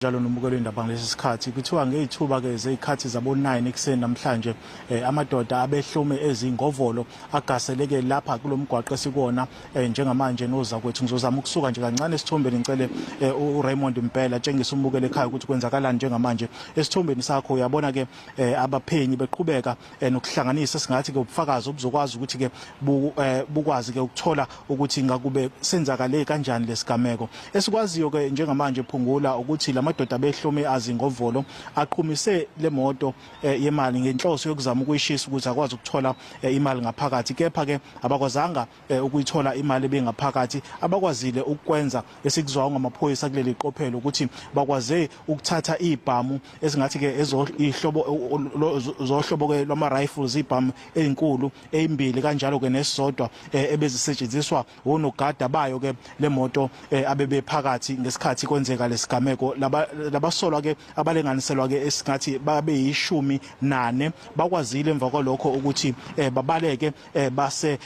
Njalo nomukelo indaba ngalesi sikhathi kuthiwa ngezithuba ke zezikhathi zabo9 ekseni namhlanje amadoda abehlume ezingovolo agaseleke lapha kulomgwaqo esikona njengamanje noza kwethu ngizozama ukusuka nje kancane esithombeni ngicele uRaymond Mpela tshengisa umukelo ekhaya ukuthi kwenzakalani njengamanje esithombeni sakho uyabona ke abaphenyi beqhubeka nokuhlanganisa singathi ke ubufakazi obuzokwazi ukuthi ke bukwazi ke ukuthola ukuthi ngakube senzakale kanjani lesigameko esikwaziyo ke njengamanje phungula ukuthi amadoda behlume azingovolo aqhumise le moto yemali ngenhloso yokuzama ukuyishisa ukuthi akwazi ukuthola imali ngaphakathi kepha ke abakwazanga ukuyithola imali bengaphakathi abakwazile ukwenza esikuzwa ngamaphoyisa kuleli qophelo ukuthi bakwaze ukuthatha ibhamu esingathi ke ezohlobo zohlobo ke lwama rifles ibhamu ezinkulu ezimbili kanjalo ke nesodwa ebezisetshenziswa onogada bayo ke le moto abebephakathi ngesikhathi kwenzeka lesigameko labasolwa ke abalenganiselwa ke esingathi babe yishumi nane bakwazile emva kwalokho ukuthi babaleke base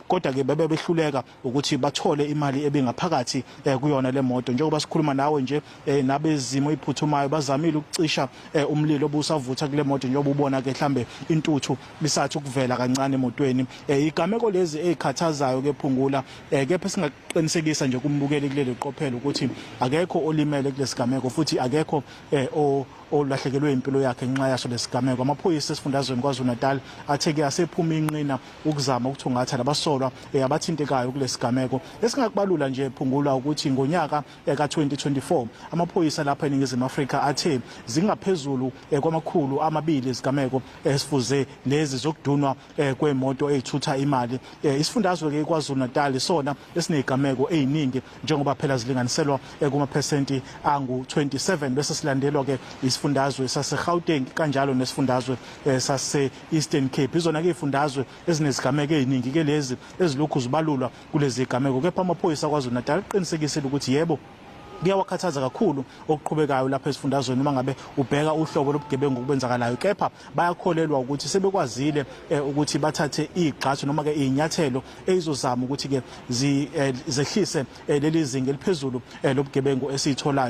kodwa ke bebehluleka ukuthi bathole imali ebengaphakathi kuyona le moto njengoba sikhuluma nawe nje nabezimo iphuthumayo bazamile ukucisha umlilo obusavutha kule moto njengoba ubona ke mhlambe intuthu bisathi ukuvela kancane emotweni igameko lezi ezikhathazayo ke phungula kepha singaqinisekisa nje kumbukeli kuleli qophelo ukuthi akekho olimele kulesigameko futhi akekho olahlekelwe impilo yakhe ngenxa yaso lesigameko amaphoyisa esifundazweni KwaZulu-Natal athe ke asephuma inqina ukuzama ukuthungatha labasolwa abathintekayo kulesigameko esingakubalula nje phungula ukuthi ngonyaka ka2024 amaphoyisa lapha eNingizimu Afrika athe zingaphezulu kwamakhulu amabili izigameko esifuze lezi zokudunwa kwemoto ezithutha imali isifundazwe ke KwaZulu-Natal sona esinezigameko eziningi njengoba phela zilinganiselwa kuma-percent angu-27 bese silandelwa ke isifundazwe sase-Gauteng kanjalo nesifundazwe sase-Eastern Cape izona ke izifundazwe ezinezigameko eziningi ke lezi ezilokhu zibalulwa kulezi zigameko kepha amaphoyisa KwaZulu-Natal aqinisekisile ukuthi yebo kuyawakhathaza kakhulu okuqhubekayo lapha esifundazweni uma ngabe ubheka uhlobo lobugebengu okwenzakalayo kepha bayakholelwa ukuthi sebekwazile ukuthi bathathe igxathu noma ke inyathelo ezizozama ukuthi ke zehlise leli zinga eliphezulu lobugebengu esitholayo